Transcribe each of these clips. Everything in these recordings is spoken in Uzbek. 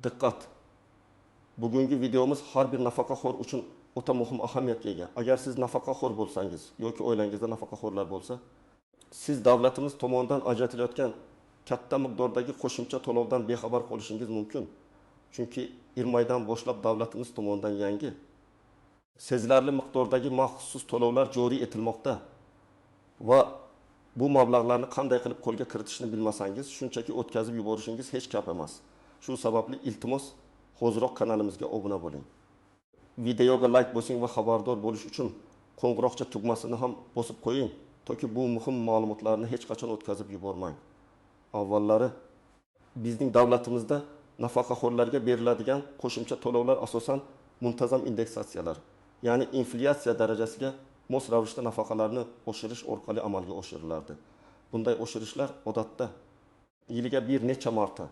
Diqqat! Bugungi videomuz har bir nafaqaxo'r uchun o'ta muhim ahamiyatga ega. Agar siz nafaqaxo'r bo'lsangiz yoki oilangizda nafaqaxo'rlar bo'lsa, siz davlatimiz tomonidan ajratilayotgan katta miqdordagi qo'shimcha to'lovdan bexabar qolishingiz mumkin. Chunki iyun oyidan boshlab davlatimiz tomonidan yangi sezilarli miqdordagi maxsus to'lovlar joriy etilmoqda va bu mablag'larni qanday qilib qo'lga kiritishni bilmasangiz, shunchaki o'tkazib yuborishingiz hech gap emas. Shu sababli iltimos hoziroq kanalimizga obuna bo'ling. Videoga like bosing va xabardor bo'lish uchun qo'ng'iroqcha tugmasini ham bosib qo'ying, toki bu muhim ma'lumotlarni hech qachon o'tkazib yubormang. Avvallari bizning davlatimizda nafaqaxo'rlarga beriladigan qo'shimcha to'lovlar asosan muntazam indeksatsiyalar, ya'ni inflyatsiya darajasiga mos ravishda nafaqalarni oshirish orqali amalga oshirilardi. Bunday oshirishlar odatda yiliga bir necha marta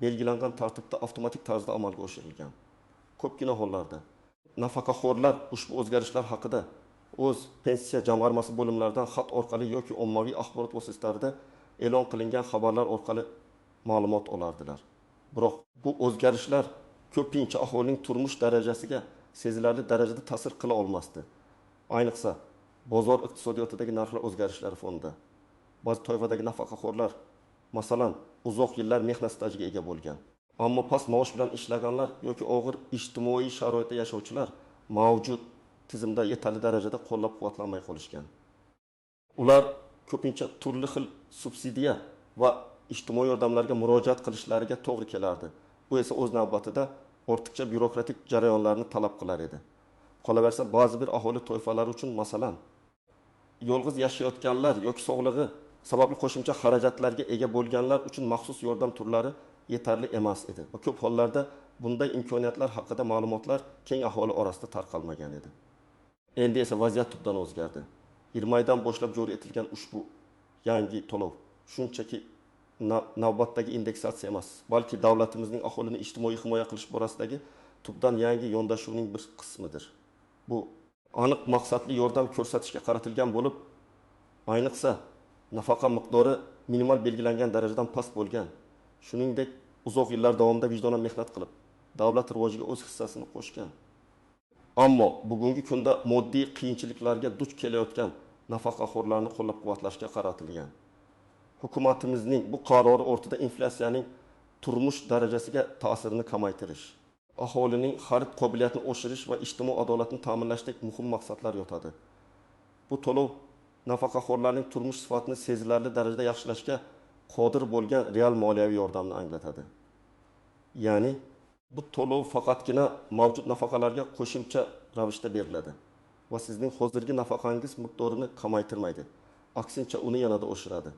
belgilangan tartibda avtomatik tarzda amalga oshirilgan. Ko'pgina hollarda nafaqaxo'rlar ushbu o'zgarishlar haqida o'z pensiya jamg'armasi bo'limlaridan xat orqali yoki ommaviy axborot vositalarida e'lon qilingan xabarlar orqali ma'lumot olardilar. Biroq bu o'zgarishlar ko'pincha aholining turmush darajasiga sezilarli darajada ta'sir qila olmasdi. Ayniqsa bozor iqtisodiyotidagi narxlar o'zgarishlari fonida ba'zi toifadagi nafaqaxo'rlar, masalan, uzoq yillar mehnat stajiga ega bo'lgan, ammo past maosh bilan ishlaganlar yoki og'ir ijtimoiy sharoitda yashovchilar mavjud tizimda yetarli darajada qo'llab-quvvatlanmay qolishgan. Ular ko'pincha turli xil subsidiya va ijtimoiy yordamlarga murojaat qilishlariga to'g'ri kelardi. Bu esa o'z navbatida ortiqcha byurokratik jarayonlarni talab qilar edi. Qolaversa ba'zi bir aholi toifalari uchun, masalan, yolg'iz yashayotganlar yoki sog'lig'i sababli qo'shimcha xarajatlarga ega bo'lganlar uchun maxsus yordam turlari yetarli emas edi. Va ko'p hollarda bunday imkoniyatlar haqida ma'lumotlar keng aholi orasida tarqalmagan edi. Endi esa vaziyat tubdan o'zgardi. Iyun oyidan boshlab joriy etilgan ushbu yangi to'lov shunchaki navbatdagi indeksatsiya emas, balki davlatimizning aholini ijtimoiy himoya qilish borasidagi tubdan yangi yondashuvining bir qismidir. Bu aniq maqsadli yordam ko'rsatishga qaratilgan bo'lib, ayniqsa nafaqa miqdori minimal belgilangan darajadan past bo'lgan, shuningdek uzoq yillar davomida vijdonan mehnat qilib, davlat rivojiga o'z hissasini qo'shgan, ammo bugungi kunda moddiy qiyinchiliklarga duch kelayotgan nafaqaxo'rlarni qo'llab-quvvatlashga qaratilgan. Hukumatimizning bu qarori ortida inflyatsiyaning turmush darajasiga ta'sirini kamaytirish, aholining xarid qobiliyatini oshirish va ijtimoiy adolatni ta'minlashdek muhim maqsadlar yotadi. Bu to'lov nafaqaxo'rlarning turmush sifatini sezilarli darajada yaxshilashga qodir bo'lgan real moliyaviy yordamni anglatadi. Ya'ni bu to'lov faqatgina mavjud nafaqalarga qo'shimcha ravishda beriladi va sizning hozirgi nafaqangiz miqdorini kamaytirmaydi. Aksincha uni yanada oshiradi.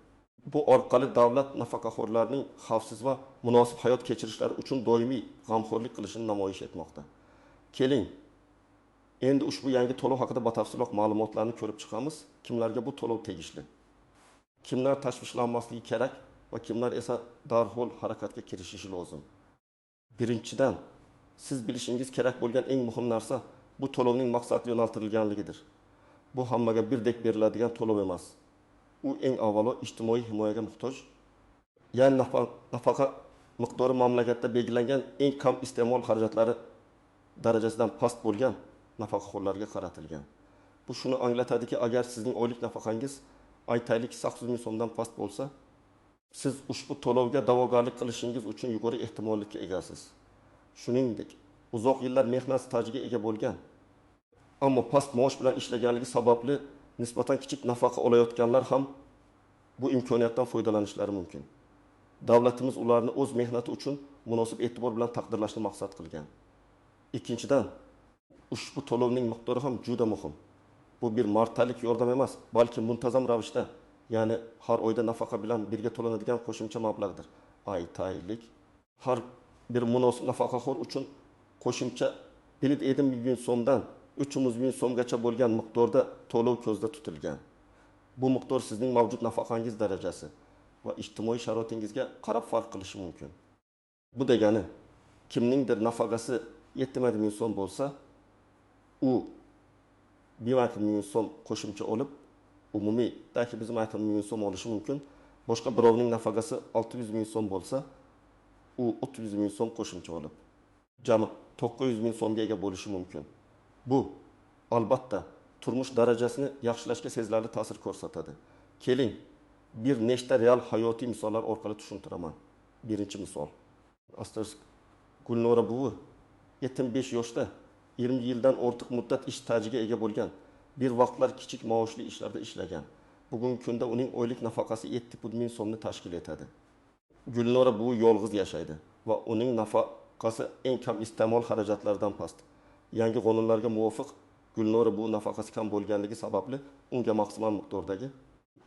Bu orqali davlat nafaqaxo'rlarning xavfsiz va munosib hayot kechirishlari uchun doimiy g'amxo'rlik qilishini namoyish etmoqda. Keling, endi ushbu yangi to'lov haqida batafsilroq ma'lumotlarni ko'rib chiqamiz. Kimlarga bu to'lov tegishli? Kimlar tashvishlanmasligi kerak va kimlar esa darhol harakatga kirishishi lozim? Birinchidan, siz bilishingiz kerak bo'lgan eng muhim narsa bu to'lovning maqsadga yo'naltirilganligidir. Bu hammaga birdek beriladigan to'lov emas. U eng avvalo ijtimoiy himoyaga muhtoj, ya'ni nafaqa miqdori mamlakatda belgilangan eng kam iste'mol xarajatlari darajasidan past bo'lgan nafaqaxo'rlarga qaratilgan. Bu shuni anglatadiki, agar sizning oylik nafaqangiz aytaylik 800 ming so'mdan past bo'lsa, siz ushbu to'lovga da'vogarlik qilishingiz uchun yuqori ehtimollikka egasiz. Shuningdek, uzoq yillar mehnat stajiga ega bo'lgan, ammo past maosh bilan ishlaganligi sababli nisbatan kichik nafaqa olayotganlar ham bu imkoniyatdan foydalanishlari mumkin. Davlatimiz ularni o'z mehnati uchun munosib e'tibor bilan taqdirlashni maqsad qilgan. Ikkinchidan, ushbu to'lovning miqdori ham juda muhim. Bu bir martalik yordam emas, balki muntazam ravishda, ya'ni har oyda nafaqa bilan birga to'lanadigan qo'shimcha mablag'dir. Aytaylik, har bir munosib nafaqaxo'r uchun qo'shimcha 1 million so'mdan 300 ming so'mgacha bo'lgan miqdorda to'lov ko'zda tutilgan. Bu miqdor sizning mavjud nafaqangiz darajasi va ijtimoiy sharoitingizga qarab farq qilishi mumkin. Bu degani, kimningdir nafaqasi 70 ming so'm bo'lsa, u 20 ming so'm qo'shimcha olib, umumiy daki bizim 20 ming so'm olishi mumkin. Boshqa birovning nafaqasi 600 ming so'm bo'lsa, u 30 ming so'm qo'shimcha olib, jami 900 ming so'mga ega bo'lishi mumkin. Bu albatta turmush darajasini yaxshilashga sezilarli ta'sir ko'rsatadi. Keling, bir nechta real hayotiy misollar orqali tushuntiraman. Birinchi misol. Astrosk Gulnora buvi 75 yoshda 20 yildan ortiq muddat ish stajiga ega bo'lgan. Bir vaqtlar kichik maoshli ishlarda ishlagan. Bugungi kunda uning oylik nafaqasi 7 ming so'mni tashkil etadi. Gulnora buvi yolg'iz yashaydi va uning nafaqasi eng kam iste'mol xarajatlardan past. Yangi qonunlarga muvofiq Gulnora bu nafaqasi kam bo'lganligi sababli unga maksimal miqdordagi,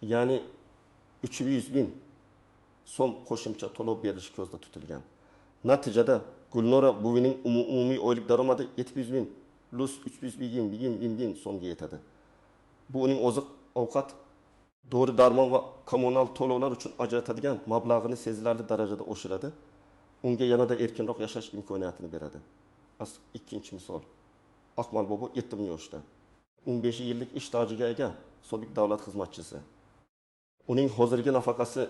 ya'ni 300 ming so'm qo'shimcha to'lov berilishi ko'zda tutilgan. Natijada Gulnora buvining umumiy oylik daromadi 700 ming plus 300 ming so'mga yetadi. Bu uning oziq ovqat, dori darmon va kommunal to'lovlar uchun ajratadigan mablag'ini sezilarli darajada oshiradi. Unga yanada erkinroq yashash imkoniyatini beradi. Ikkinchi misol. Akmal bobo 70 yoshda. 15 yillik ish stajiga ega sobiq davlat xizmatchisi. Uning hozirgi nafaqasi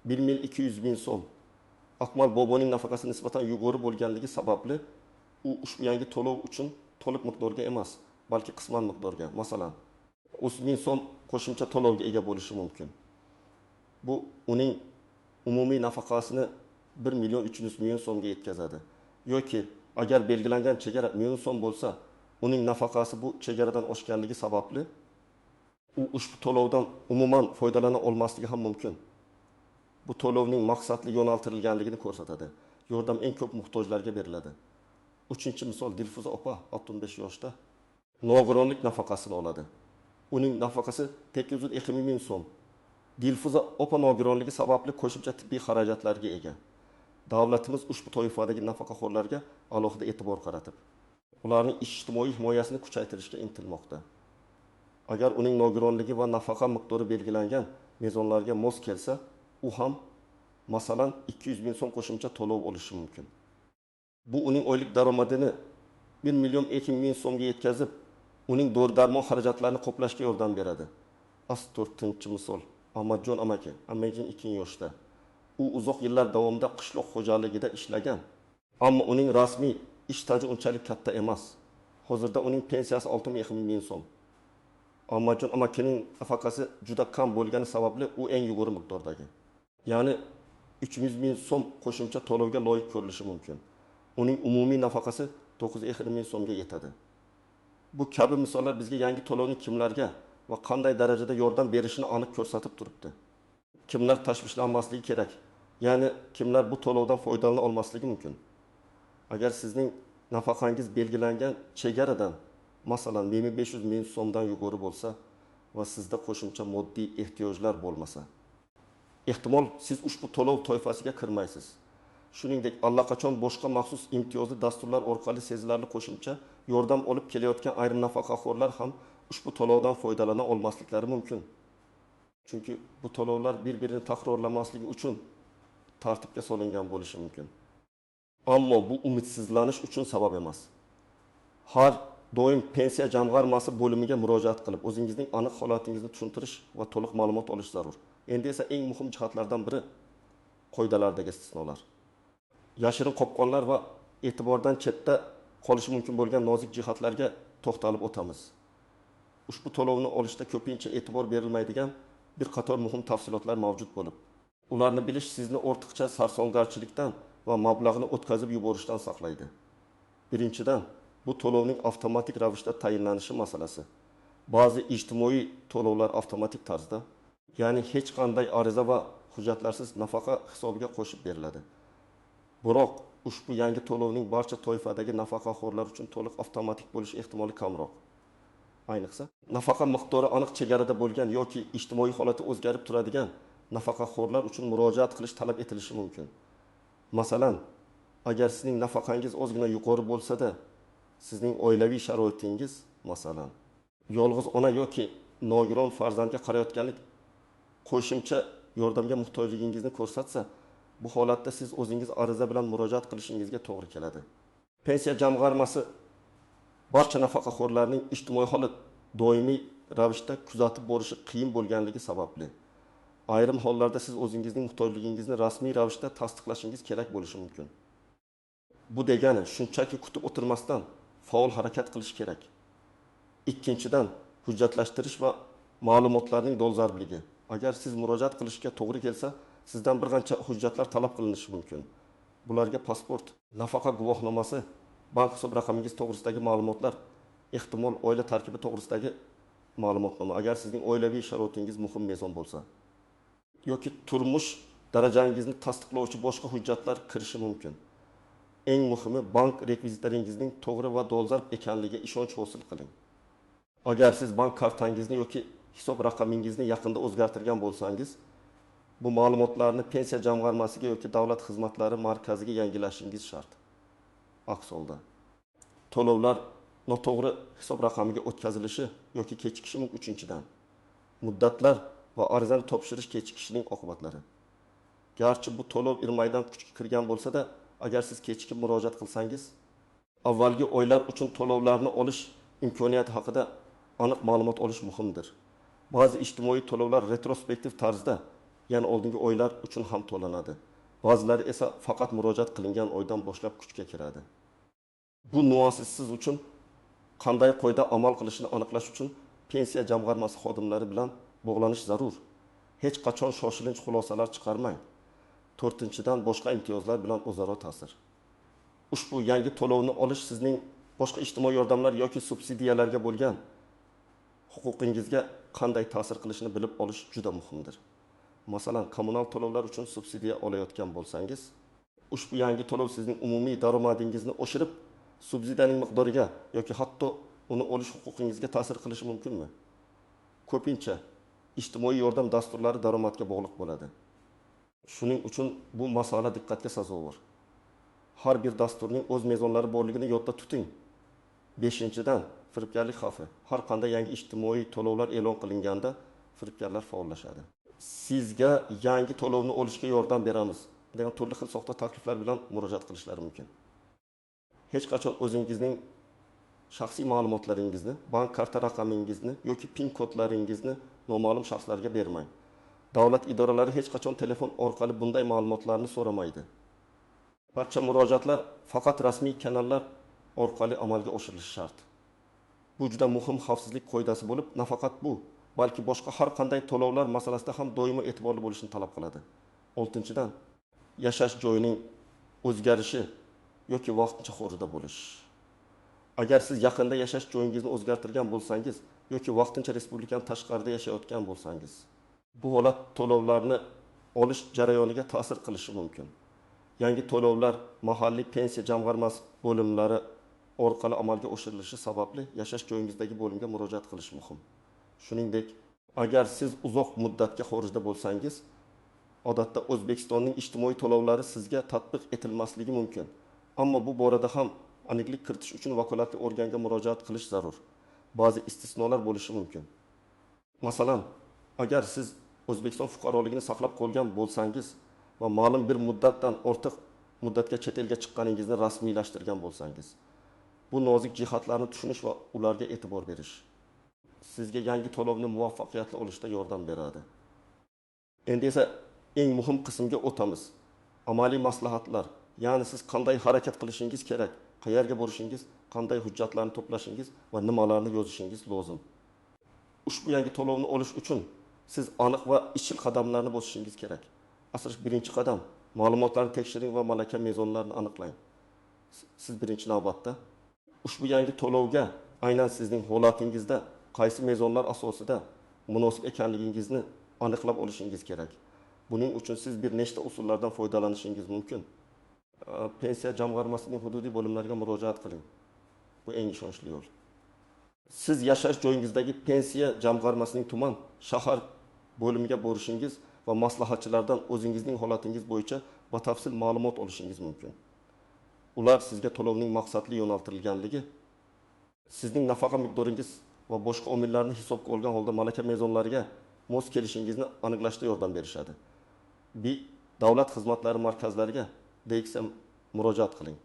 1.200 ming so'm. Akmal boboning nafaqasi nisbatan yuqori bo'lganligi sababli u ushbu yangi to'lov uchun to'liq miqdorga emas, balki qisman miqdorga, masalan, 30 ming so'm qo'shimcha to'lovga ega bo'lishi mumkin. Bu uning umumiy nafaqasini 1.300 ming so'mga yetkazadi. Yoki agar belgilangan chegara 1 million so'm bo'lsa, uning nafaqasi bu chegaradan oshganligi sababli u ushbu to'lovdan umuman foydalana olmasligi ham mumkin. Bu to'lovning maqsadli yo'naltirilganligini ko'rsatadi. Yordam eng ko'p muhtojlarga beriladi. Uchinchi misol, Dilfuza opa 65 yoshda nogironlik nafaqasini oladi. Uning nafaqasi 802 ming so'm. Dilfuza opa nogironligi sababli qo'shimcha tibbiy xarajatlarga ega. Davlatimiz ushbu toifadagi nafaqaxo'rlarga alohida e'tibor qaratib, ularning ijtimoiy himoyasini kuchaytirishga intilmoqda. Agar uning nogironligi va nafaqa miqdori belgilangan mezonlarga mos kelsa, u ham masalan 200 ming so'm qo'shimcha to'lov olishi mumkin. Bu uning oylik daromadini 1.2 ming so'mga yetkazib, uning dori-darmon xarajatlarini qoplashga yordam beradi. To'rtinchi misol. Ahmadjon amaki, 2 yoshda. U uzoq yillar davomida qishloq xo'jaligida ishlagan, ammo uning rasmiy ish staji unchalik katta emas. Hozirda uning pensiyasi 6.2 ming so'm. Ahmadjon amakining nafaqasi juda kam bo'lgani sababli u eng yuqori miqdordagi. Ya'ni 300 ming so'm qo'shimcha to'lovga loyiq ko'rilishi mumkin. Uning umumiy nafaqasi 9.2 ming so'mga yetadi. Bu kabi misollar bizga yangi to'lovning kimlarga va qanday darajada yordam berishini aniq ko'rsatib turibdi. Kimlar tashvishlanmasligi kerak? Ya'ni kimlar bu to'lovdan foydalana olmasligi mumkin? Agar sizning nafaqangiz belgilangan chegaradan, masalan 1500 ming so'mdan yuqori bo'lsa va sizda qo'shimcha moddiy ehtiyojlar bo'lmasa, ehtimol siz ushbu to'lov toifasiga kirmaysiz. Shuningdek, allaqachon boshqa maxsus imtiyozli dasturlar orqali sezilarli qo'shimcha yordam olib kelayotgan ayrim nafaqaxo'rlar ham ushbu to'lovdan foydalana olmasliklari mumkin. Chunki bu to'lovlar bir-birini takrorlamasligi uchun tartibga solingan bo'lishi mumkin. Ammo bu umidsizlanish uchun sabab emas. Har doim pensiya jamg'armasi bo'limiga murojaat qilib, o'zingizning aniq holatingizni tushuntirish va to'liq ma'lumot olish zarur. Endi esa eng muhim jihatlardan biri qoidalardagi istisnolar. Yashirin qopqonlar va e'tibordan chetda qolishi mumkin bo'lgan nozik jihatlarga to'xtalib o'tamiz. Ushbu to'lovni olishda ko'pincha e'tibor berilmaydigan bir qator muhim tafsilotlar mavjud bo'lib, ularni bilish sizni ortiqcha sarsongarchilikdan va mablag'ni o'tkazib yuborishdan saqlaydi. Birinchidan, bu to'lovning avtomatik ravishda tayinlanishi masalasi. Ba'zi ijtimoiy to'lovlar avtomatik tarzda, ya'ni hech qanday ariza va hujjatlarsiz nafaqa hisobiga qo'shib beriladi. Biroq ushbu yangi to'lovning barcha toifadagi nafaqaxo'rlar uchun to'liq avtomatik bo'lish ehtimoli kamroq. Ayniqsa, nafaqa miqdori aniq chegarada bo'lgan yoki ijtimoiy holati o'zgarib turadigan nafaqaxo'rlar uchun murojaat qilish talab etilishi mumkin. Masalan, agar sizning nafaqangiz ozgina yuqori bo'lsa-da, sizning oilaviy sharoitingiz, masalan, yolg'iz ona yoki nogiron farzandga qarayotganlik qo'shimcha yordamga muhtojligingizni ko'rsatsa, bu holatda siz o'zingiz ariza bilan murojaat qilishingizga to'g'ri keladi. Pensiya jamg'armasi barcha nafaqaxo'rlarning ijtimoiy holat doimiy ravishda kuzatib borishi qiyin bo'lganligi sababli Ayrim hollarda siz o'zingizning muhtojligingizni rasmiy ravishda tasdiqlashingiz kerak bo'lishi mumkin. Bu degani shunchaki kutib o'tirmasdan faol harakat qilish kerak. Ikkinchidan, hujjatlashtirish va ma'lumotlarning dolzarbligi. Agar siz murojaat qilishga to'g'ri kelsa, sizdan bir qancha hujjatlar talab qilinishi mumkin. Bularga pasport, nafaqa guvohnomasi, bank hisob raqamingiz to'g'risidagi ma'lumotlar, ehtimol oila tarkibi to'g'risidagi ma'lumotnoma, agar sizning oilaviy sharoitingiz muhim mezon bo'lsa, yoki turmush darajangizni tasdiqlovchi boshqa hujjatlar kirishi mumkin. Eng muhimi, bank rekvizitlaringizning to'g'ri va dolzarb ekanligiga ishonch hosil qiling. Agar siz bank kartangizni yoki hisob raqamingizni yaqinda o'zgartirgan bo'lsangiz, bu ma'lumotlarni pensiya jamg'armasiga yoki davlat xizmatlari markaziga yangilashingiz shart. Aks holda to'lovlar noto'g'ri hisob raqamiga o'tkazilishi yoki kechikishi mumkin. Uchinchidan, muddatlar va arizani topshirish kechikishining oqibatlari. Garchi bu to'lov irmaydan kuchga kirgan bo'lsa-da, agar siz kechikib murojaat qilsangiz, avvalgi oylar uchun to'lovlarni olish imkoniyati haqida aniq ma'lumot olish muhimdir. Ba'zi ijtimoiy to'lovlar retrospektiv tarzda, ya'ni oldingi oylar uchun ham to'lanadi. Ba'zilari esa faqat murojaat qilingan oydan boshlab kuchga kiradi. Bu nuanssiz siz uchun qanday qoida amal qilishini aniqlash uchun pensiya jamg'armasi xodimlari bilan bog'lanish zarur. Hech qachon shoshilinch xulosalar chiqarmang. To'rtinchidan, boshqa imtiyozlar bilan o'zaro ta'sir. Ushbu yangi to'lovni olish sizning boshqa ijtimoiy yordamlar yoki subsidiyalarga bo'lgan huquqingizga qanday ta'sir qilishini bilib olish juda muhimdir. Masalan, kommunal to'lovlar uchun subsidiya olayotgan bo'lsangiz, ushbu yangi to'lov sizning umumiy daromadingizni oshirib, subsidiyaning miqdoriga yoki hatto uni olish huquqingizga ta'sir qilishi mumkinmi? Ko'pincha ijtimoiy yordam dasturlari daromadga bog'liq bo'ladi. Shuning uchun bu masala diqqatga sazovor. Har bir dasturning o'z mezonlari borligini yodda tuting. 5-dan, firibgarlik xavfi. Har qanday yangi ijtimoiy to'lovlar e'lon qilinganda firibgarlar faollashadi. Sizga yangi to'lovni olishga yordam beramiz degan turli xil soxta takliflar bilan murojaat qilishlari mumkin. Hech qachon o'zingizning shaxsiy ma'lumotlaringizni, bank karta raqamingizni yoki PIN kodlaringizni noma'lum shaxslarga bermang. Davlat idoralari hech qachon telefon orqali bunday ma'lumotlarni so'ramaydi. Barcha murojaatlar faqat rasmiy kanallar orqali amalga oshirilishi shart. Bu juda muhim xavfsizlik qoidasi bo'lib, nafaqat bu, balki boshqa har qanday to'lovlar masalasida ham doimo e'tiborli bo'lishni talab qiladi. 6-dan, yashash joyining o'zgarishi yoki vaqtincha xorida bo'lish. Agar siz yaqinda yashash joyingizni o'zgartirgan bo'lsangiz yoki vaqtincha respublikaning tashqarida yashayotgan bo'lsangiz, bu holat to'lovlarni olish jarayoniga ta'sir qilishi mumkin. Yangi to'lovlar mahalliy pensiya jamg'armasi bo'limlari orqali amalga oshirilishi sababli yashash joyingizdagi bo'limga murojaat qilish muhim. Shuningdek, agar siz uzoq muddatga xorijda bo'lsangiz, odatda O'zbekistonning ijtimoiy to'lovlari sizga tatbiq etilmasligi mumkin. Ammo bu borada ham aniqlik kiritish uchun vakolatli organga murojaat qilish zarur. Ba'zi istisnolar bo'lishi mumkin. Masalan, agar siz O'zbekiston fuqaroligini saqlab qolgan bo'lsangiz va ma'lum bir muddatdan ortiq muddatga chet elga chiqqaningizni rasmiylashtirgan bo'lsangiz, bu nozik jihatlarni tushunish va ularga e'tibor berish sizga yangi to'lovni muvaffaqiyatli olishda yordam beradi. Endi esa eng muhim qismga o'tamiz. Amaliy maslahatlar, ya'ni siz qanday harakat qilishingiz kerak, qayerga borishingiz, qanday hujjatlarni to'plashingiz va nimalarni yozishingiz lozim. Ushbu yangi to'lovni olish uchun siz aniq va ishchil qadamlarni bosishingiz kerak. Asosiy birinchi qadam, ma'lumotlarni tekshiring va malaka mezonlarini aniqlang. Siz birinchi navbatda ushbu yangi to'lovga aynan sizning holatingizda qaysi mezonlar asosida munosib ekanligingizni aniqlab olishingiz kerak. Buning uchun siz bir nechta usullardan foydalanishingiz mumkin. Pensiya jamg'armasining hududiy bo'limlariga murojaat qiling. Bu eng ishonchli yo'l. Siz yashash joyingizdagi pensiya jamg'armasining tuman, shahar bo'limiga borishingiz va maslahatchilardan o'zingizning holatingiz bo'yicha batafsil ma'lumot olishingiz mumkin. Ular sizga to'lovning maqsadli yo'naltirilganligi, sizning nafaqa miqdoringiz va boshqa omillarni hisobga olgan holda malaka mezonlariga mos kelishingizni aniqlashda yordam berishadi. Davlat xizmatlari markazlariga DXM murojaat qiling.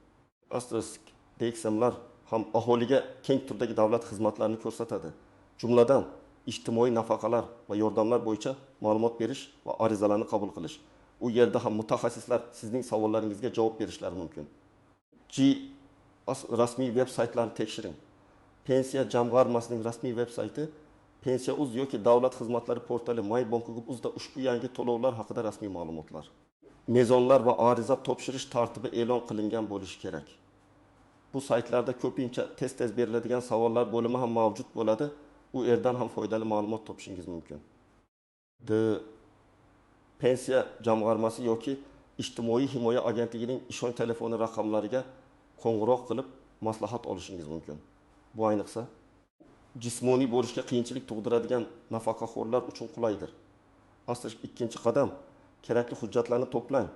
Astrosk DXMlar ham aholiga keng turdagi davlat xizmatlarini ko'rsatadi. Jumladan, ijtimoiy nafaqalar va yordamlar bo'yicha ma'lumot berish va arizalarni qabul qilish. U yerda ham mutaxassislar sizning savollaringizga javob berishlari mumkin. Rasmiy veb saytlarini tekshiring. Pensiya jamg'armasining rasmiy veb sayti Pensiya.uz yoki davlat xizmatlari portali MyBank.uzda ushbu yangi to'lovlar haqida rasmiy ma'lumotlar. Mezonlar va ariza topshirish tartibi e'lon qilingan bo'lishi kerak. Bu saytlarda ko'pincha tez beriladigan savollar bo'limi ham mavjud bo'ladi. U yerdan ham foydali ma'lumot topishingiz mumkin. Pensiya jamg'armasi yoki ijtimoiy himoya agentligining ishonch telefoni raqamlariga qo'ng'iroq qilib maslahat olishingiz mumkin. Bu ayniqsa jismoniy bo'lishga qiyinchilik tug'diradigan nafaqaxo'rlar uchun qulaydir. Asosiy ikkinchi qadam, kerakli hujjatlarni to'plang.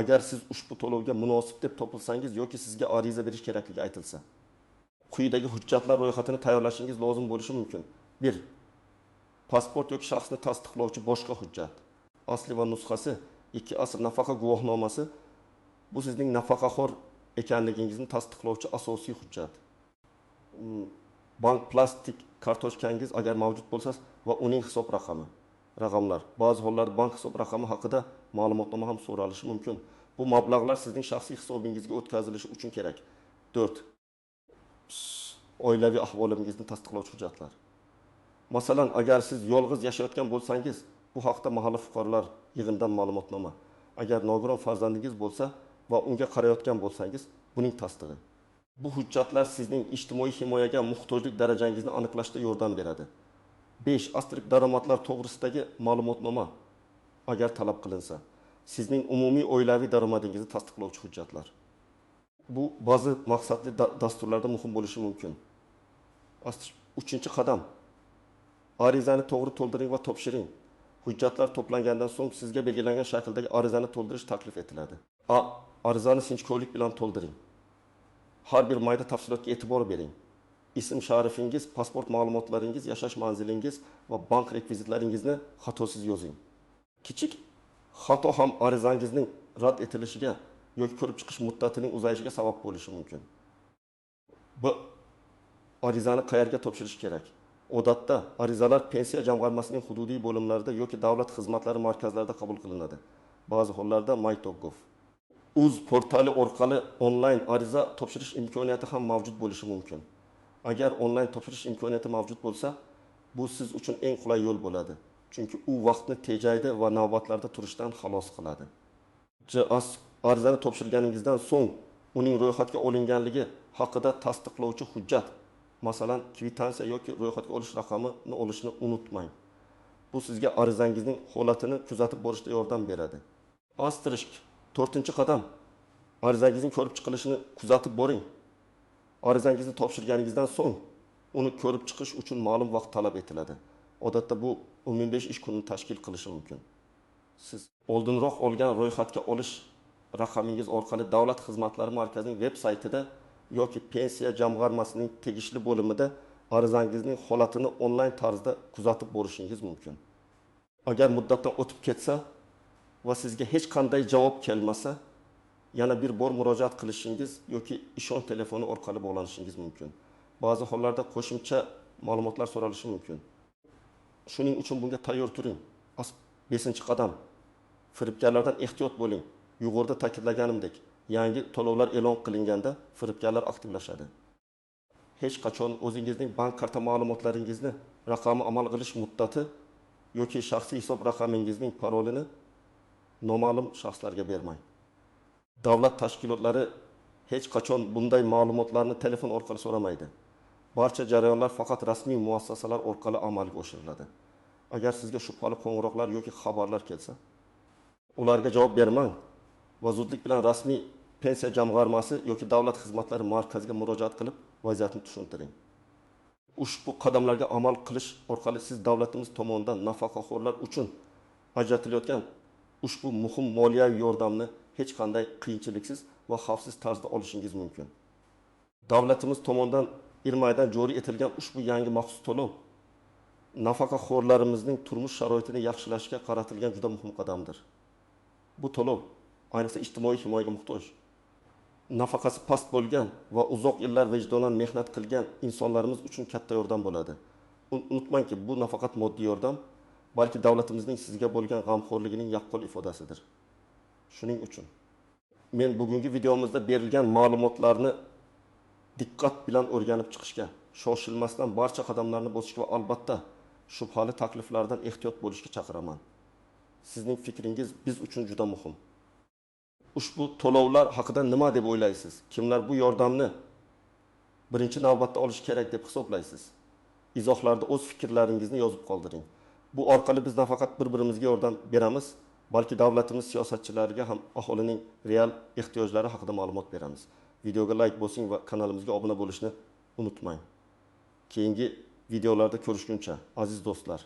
Agar siz ushbu to'lovga munosib deb topilsangiz yoki sizga ariza berish kerakligi aytilsa, quyidagi hujjatlar ro'yxatini tayyorlashingiz lozim bo'lishi mumkin. 1. Pasport yoki shaxsni tasdiqlovchi boshqa hujjat. Asli va nusxasi. 2. Asl nafaqa guvohnomasi. Bu sizning nafaqaxo'r ekanligingizni tasdiqlovchi asosiy hujjat. Bank plastik kartochkangiz agar mavjud bo'lsa va uning hisob raqamlar. Ba'zi hollarda bank hisob raqami haqida ma'lumotnoma ham so'ralishi mumkin. Bu mablag'lar sizning shaxsiy hisobingizga o'tkazilishi uchun kerak. 4. Oilaviy ahvolingizni tasdiqlovchi hujjatlar. Masalan, agar siz yolg'iz yashayotgan bo'lsangiz, bu haqda mahalla fuqarolar yig'inidan ma'lumotnoma. Agar nogiron farzandingiz bo'lsa va unga qarayotgan bo'lsangiz, buning tasdig'i. Bu hujjatlar sizning ijtimoiy himoyaga muhtojlik darajangizni aniqlashda yordam beradi. 5. Asosiy daromadlar to'g'risidagi ma'lumotnoma agar talab qilinsa. Sizning umumiy oilaviy daromadingizni tasdiqlovchi hujjatlar. Bu ba'zi maqsadli dasturlarda muhim bo'lishi mumkin. 3. qadam. Arizani to'g'ri to'ldiring va topshiring. Hujjatlar to'plangandan so'ng sizga belgilangan shakldagi arizani to'ldirish taklif etiladi. A. Arizani sinchkovlik bilan to'ldiring. Har bir mayda tafsilotga e'tibor bering. Ism sharifingiz, pasport ma'lumotlaringiz, yashash manzilingiz va bank rekvizitlaringizni xatosiz yozing. Kichik xato ham arizangizning rad etilishiga yoki ko'rib chiqish muddatining uzayishiga sabab bo'lishi mumkin. Bu arizani qayerga topshirish kerak? Odatda arizalar pensiya jamg'armasining hududiy bo'limlarida yoki davlat xizmatlari markazlarida qabul qilinadi. Ba'zi hollarda My.gov. Uz portali orqali onlayn ariza topshirish imkoniyati ham mavjud bo'lishi mumkin. Agar onlayn topshirish imkoniyati mavjud bo'lsa, bu siz uchun eng qulay yo'l bo'ladi. Chunki u vaqtni tejaydi va navbatlarda turishdan xalos qiladi. Arizani topshirganingizdan so'ng uning ro'yxatga olinganligi haqida tasdiqlovchi hujjat, masalan, kvitansiya yoki ro'yxatga olish raqamini olishni unutmang. Bu sizga arizangizning holatini kuzatib borishda yordam beradi. 4. qadam. Arizangizning ko'rib chiqilishini kuzatib boring. Arizangizni topshirganingizdan so'ng uni ko'rib chiqish uchun ma'lum vaqt talab etiladi. Odatda bu 15 ish kunini tashkil qilishi mumkin. Siz oldinroq olgan ro'yxatga olish raqamingiz orqali Davlat xizmatlari markazining veb saytida yoki pensiya jamg'armasining tegishli bo'limida arizangizning holatini onlayn tarzda kuzatib borishingiz mumkin. Agar muddatdan o'tib ketsa va sizga hech qanday javob kelmasa, yana bir bor murojaat qilishingiz yoki ishonch telefoni orqali bog'lanishingiz mumkin. Ba'zi hollarda qo'shimcha ma'lumotlar so'ralishi mumkin. Shuning uchun bunga tayyor turing. 5. qadam. Firibgarlardan ehtiyot bo'ling. Yuqorida ta'kidlaganimdek, yangi to'lovlar e'lon qilinganda firibgarlar aktivlashadi. Hech qachon o'zingizning bank karta ma'lumotlaringizni, raqamni amal qilish muddati yoki shaxsiy hisob raqamingizning parolini noma'lum shaxslarga bermang. Davlat tashkilotlari hech qachon bunday ma'lumotlarni telefon orqali so'ramaydi. Barcha jarayonlar faqat rasmiy muassasalar orqali amalga oshiriladi. Agar sizga shubhali qo'ng'iroqlar yoki xabarlar kelsa, ularga javob bermang va zudlik bilan rasmiy pensiya jamg'armasi yoki davlat xizmatlari markaziga murojaat qilib vaziyatni tushuntiring. Ushbu qadamlarga amal qilish orqali siz davlatimiz tomonidan nafaqaxo'rlar uchun ajratilayotgan ushbu muhim moliyaviy yordamni hech qanday qiyinchiliksiz va xavfsiz tarzda olishingiz mumkin. Davlatimiz tomonidan iyirmadan joriy etilgan ushbu yangi maxsus to'lov nafaqaxo'rlarimizning turmush sharoitini yaxshilashga qaratilgan juda muhim qadamdir. Bu to'lov ayniqsa ijtimoiy himoyaga muhtoj, nafaqasi past bo'lgan va uzoq yillar vijdonan mehnat qilgan insonlarimiz uchun katta yordam bo'ladi. Unutmangki, bu nafaqat moddiy yordam, balki davlatimizning sizga bo'lgan g'amxo'rligining yaqqol ifodasidir. Shuning uchun men bugungi videomizda berilgan ma'lumotlarni diqqat bilan o'rganib chiqishga, shoshilmasdan barcha qadamlarni bosishga va albatta shubhali takliflardan ehtiyot bo'lishga chaqiraman. Sizning fikringiz biz uchun juda muhim. Ushbu to'lovlar haqida nima deb o'ylaysiz? Kimlar bu yordamni birinchi navbatda olish kerak deb hisoblaysiz? Izohlarda o'z fikrlaringizni yozib qoldiring. Bu orqali biz nafaqat bir-birimizga yordam beramiz, balki davlatimiz siyosatchilariga ham aholining real ehtiyojlari haqida ma'lumot beramiz. Videoga like bosing va kanalimizga obuna bo'lishni unutmang. Keyingi videolarda ko'rishguncha, aziz do'stlar.